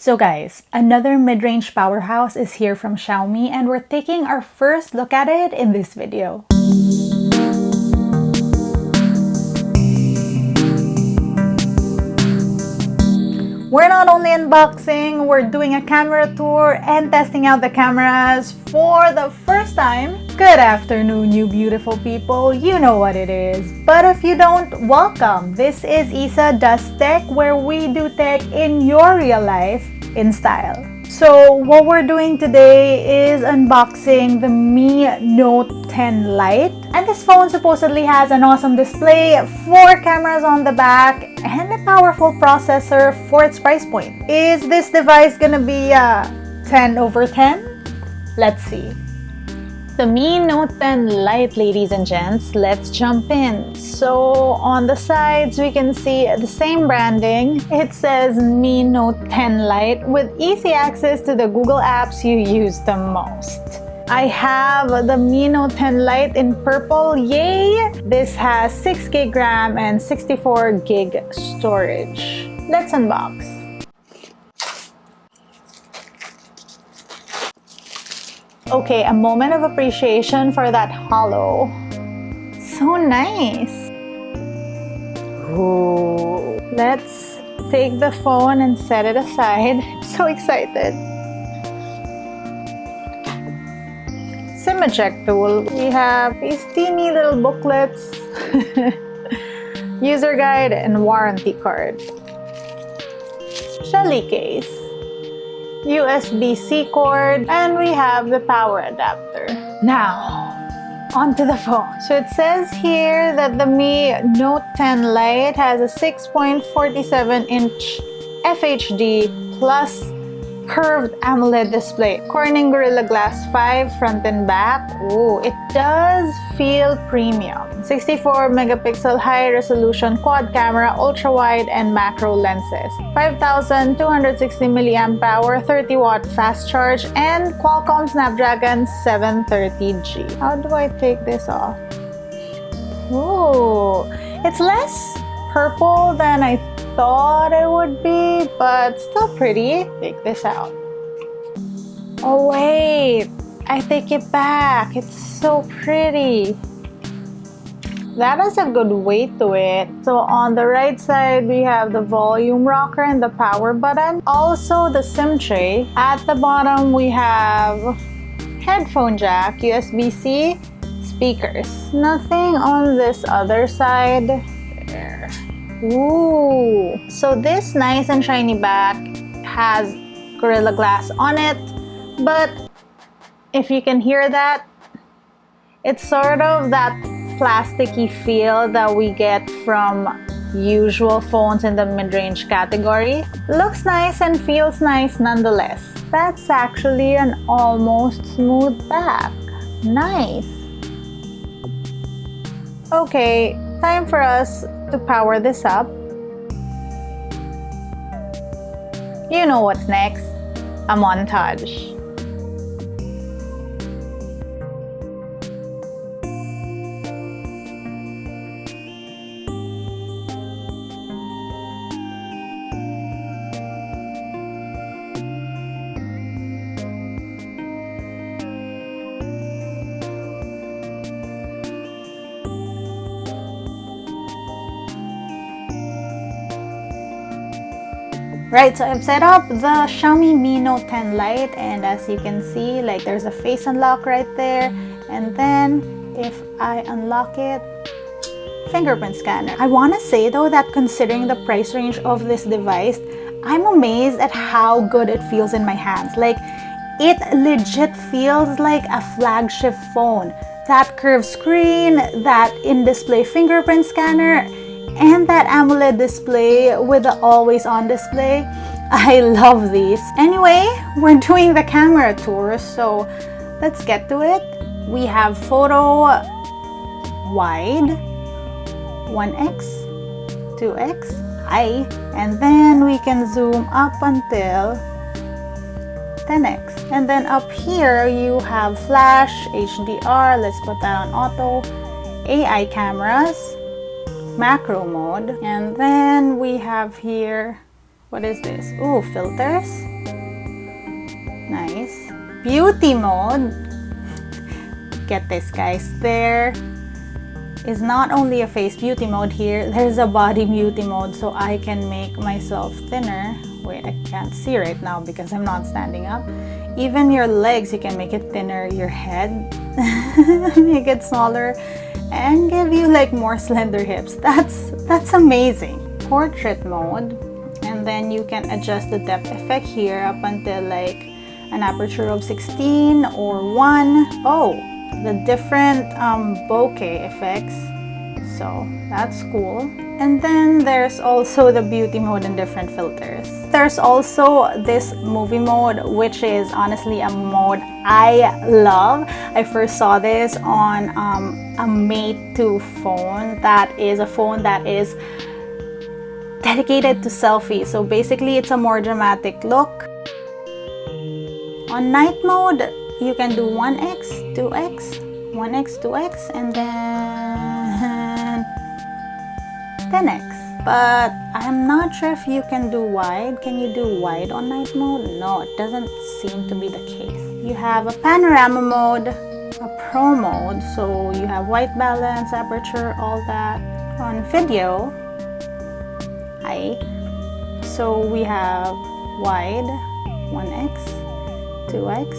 So guys, another mid-range powerhouse is here from Xiaomi and we're taking our first look at it in this video. We're not only unboxing, we're doing a camera tour and testing out the cameras for the first time. Good afternoon, you beautiful people. You know what it is. But if you don't, welcome. This is Isa Does Tech, where we do tech in your real life in style. So what we're doing today is unboxing the Mi Note 10 Lite. And this phone supposedly has an awesome display, 4 cameras on the back, and a powerful processor for its price point. Is this device gonna be 10 over 10? Let's see. The Mi Note 10 Lite, ladies and gents, let's jump in. So on the sides, we can see the same branding. It says Mi Note 10 Lite with easy access to the Google apps you use the most. I have the Mi Note 10 Lite in purple, yay! This has 6 gig RAM and 64 gig storage. Let's unbox. Okay, a moment of appreciation for that hollow. So nice! Ooh. Let's take the phone and set it aside. So excited! SIM check tool. We have these teeny little booklets, user guide, and warranty card. Shelly case, USB-C cord, and we have the power adapter. Now, onto the phone. So it says here that the Mi Note 10 Lite has a 6.47-inch FHD plus curved AMOLED display. Corning Gorilla Glass 5 front and back. Ooh, it does feel premium. 64 megapixel high-resolution quad camera, ultra-wide and macro lenses. 5,260 milliamp hour, 30-watt fast charge, and Qualcomm Snapdragon 730G. How do I take this off? Ooh, it's less purple than I thought it would be, but still pretty. Take this out. Oh wait, I take it back. It's so pretty. That has a good weight to it. So on the right side, we have the volume rocker and the power button. Also the SIM tray. At the bottom, we have headphone jack, USB-C, speakers. Nothing on this other side. There. Ooh. So this nice and shiny back has Gorilla Glass on it. But if you can hear that, it's sort of that plasticky feel that we get from usual phones in the mid-range category. Looks nice and feels nice nonetheless. That's actually an almost smooth back. Nice. Okay, time for us to power this up. You know what's next. A montage. Right, so I've set up the Xiaomi Mi Note 10 Lite, and as you can see, like there's a face unlock right there, and then if I unlock it, fingerprint scanner. I want to say though that considering the price range of this device, I'm amazed at how good it feels in my hands. Like, it legit feels like a flagship phone. That curved screen, that in-display fingerprint scanner, and that AMOLED display with the always-on display. I love these. Anyway, we're doing the camera tour, so let's get to it. We have photo wide, 1x, 2x, high, and then we can zoom up until 10x. And then up here, you have flash, HDR, let's put that on auto, AI cameras, macro mode, and then we have here, what is this? Ooh, filters. Nice. Beauty mode. Get this, guys. There is not only a face beauty mode here, there's a body beauty mode, so I can make myself thinner. Wait, I can't see right now because I'm not standing up. Even your legs, you can make it thinner. Your head, make it smaller, and give you like more slender hips. That's amazing. Portrait mode, and then you can adjust the depth effect here up until like an aperture of 16 or 1. Oh, the different bokeh effects, so that's cool. And then there's also the beauty mode and different filters. There's also this movie mode, which is honestly a mode I love. I first saw this on a Mate 2 phone. That is a phone that is dedicated to selfie. So basically it's a more dramatic look. On night mode, you can do 1x, 2x, 1x, 2x, and then 10x. But I'm not sure if you can do wide. Can you do wide on night mode? No, it doesn't seem to be the case. You have a panorama mode, a pro mode, so you have white balance, aperture, all that. On video, so we have wide, 1x, 2x,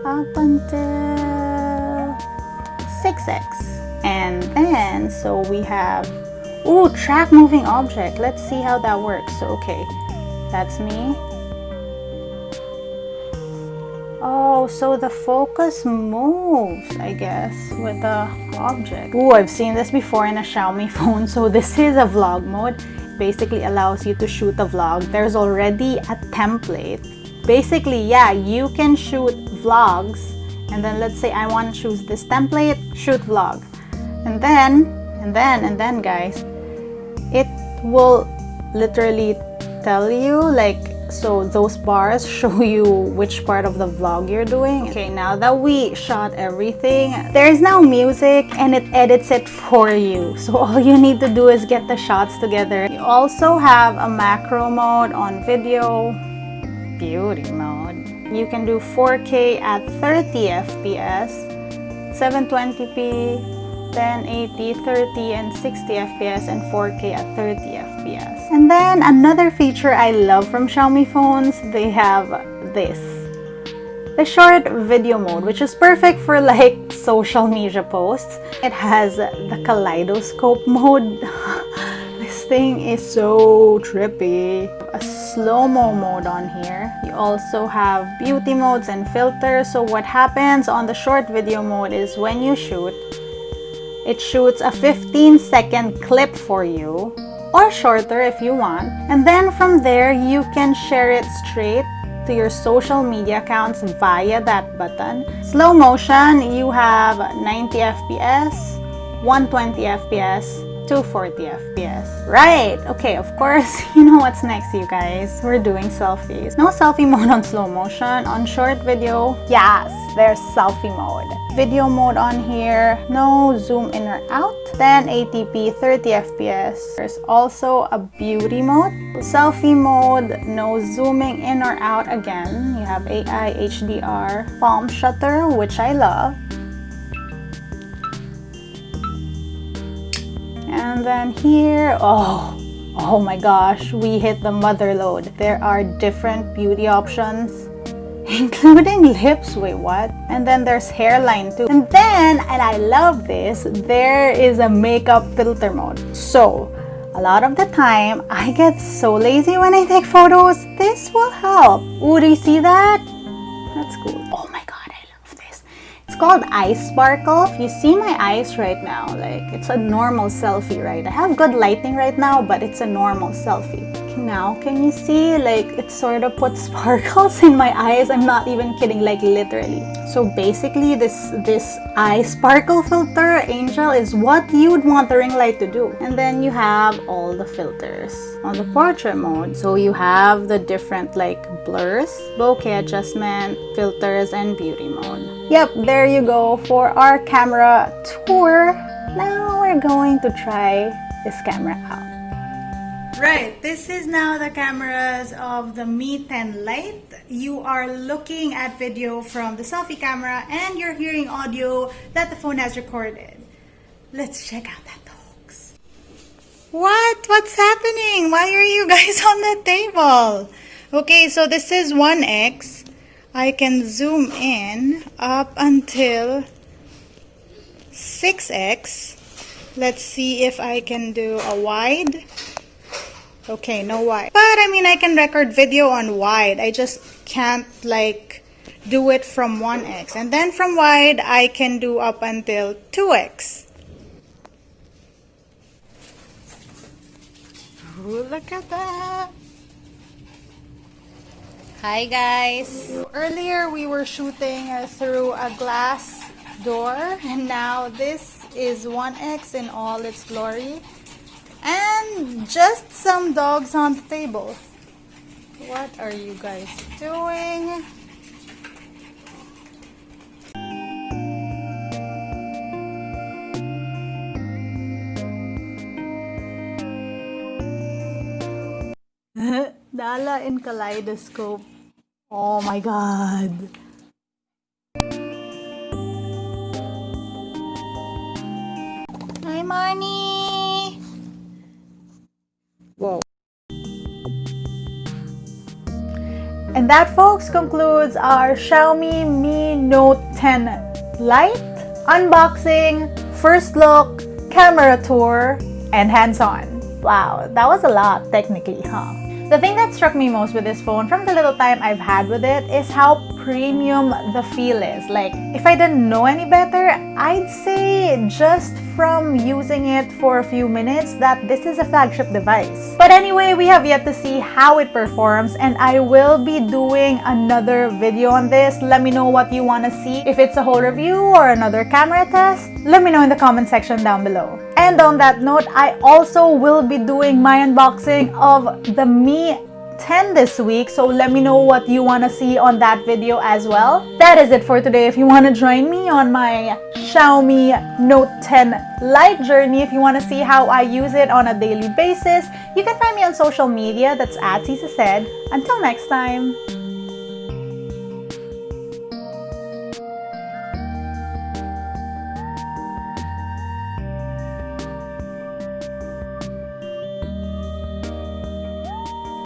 up until 6x. And then, so we have, ooh, track moving object. Let's see how that works. So, okay, that's me. Oh, so the focus moves, I guess, with the object. Ooh, I've seen this before in a Xiaomi phone. So this is a vlog mode. Basically allows you to shoot a vlog. There's already a template. Basically, yeah, you can shoot vlogs, and then let's say I want to choose this template, shoot vlog, and then guys, it will literally tell you, like, so those bars show you which part of the vlog you're doing. Okay, now that we shot everything, there's now music and it edits it for you. So all you need to do is get the shots together. You also have a macro mode on video, beauty mode. You can do 4K at 30 FPS, 720p, 1080, 30 and 60 FPS, and 4K at 30 FPS. And then another feature I love from Xiaomi phones, they have this, the short video mode, which is perfect for like social media posts. It has the kaleidoscope mode. This thing is so trippy. A slow-mo mode on here. You also have beauty modes and filters. So what happens on the short video mode is when you shoot, it shoots a 15-second clip for you, or shorter if you want. And then from there, you can share it straight to your social media accounts via that button. Slow motion, you have 90 FPS, 120 FPS, 240 FPS. Right, okay, of course, you know what's next, you guys. We're doing selfies. No selfie mode on slow motion. On short video, yes, there's selfie mode. Video mode on here, no zoom in or out. 1080p, 30 FPS. There's also a beauty mode. Selfie mode, no zooming in or out again. You have AI, HDR, palm shutter, which I love. And then here, oh my gosh, we hit the mother load. There are different beauty options, including lips. Wait, what? And then there's hairline too. And then, and I love this, there is a makeup filter mode. So a lot of the time, I get so lazy when I take photos. This will help. Ooh, do you see that? That's cool. Oh my god, I love this. It's called Eye Sparkle. If you see my eyes right now, like, it's a normal selfie, right? I have good lighting right now, but it's a normal selfie. Now, can you see, like, it sort of puts sparkles in my eyes? I'm not even kidding, like, literally. So basically, this eye sparkle filter, Angel, is what you'd want the ring light to do. And then you have all the filters. On the portrait mode, so you have the different, like, blurs, bokeh adjustment, filters, and beauty mode. Yep, there you go for our camera tour. Now we're going to try this camera out. Right, this is now the cameras of the Mi 10 Lite. You are looking at video from the selfie camera and you're hearing audio that the phone has recorded. Let's check out that talks. What's happening? Why are you guys on the table? Okay, so this is 1x. I can zoom in up until 6x. Let's see if I can do a wide. Okay, no wide. But I mean, I can record video on wide. I just can't like do it from 1x. And then from wide, I can do up until 2x. Ooh, look at that. Hi guys. Earlier we were shooting through a glass door. And now this is 1x in all its glory. And just some dogs on the table. What are you guys doing? Dala in kaleidoscope. Oh my god. Hi Marnie. Whoa. And that, folks, concludes our Xiaomi Mi Note 10 Lite unboxing, first look, camera tour, and hands-on. Wow, that was a lot technically, huh? The thing that struck me most with this phone from the little time I've had with it is how premium the feel is. Like, if I didn't know any better, I'd say just from using it for a few minutes that this is a flagship device. But anyway, we have yet to see how it performs, and I will be doing another video on this. Let me know what you want to see. If it's a whole review or another camera test, let me know in the comment section down below. And on that note, I also will be doing my unboxing of the Mi 10 this week, so let me know what you want to see on that video as well. That is it for today. If you want to join me on my Xiaomi Note 10 Lite journey, if you want to see how I use it on a daily basis, you can find me on social media. That's @CisaSaid. Until next time.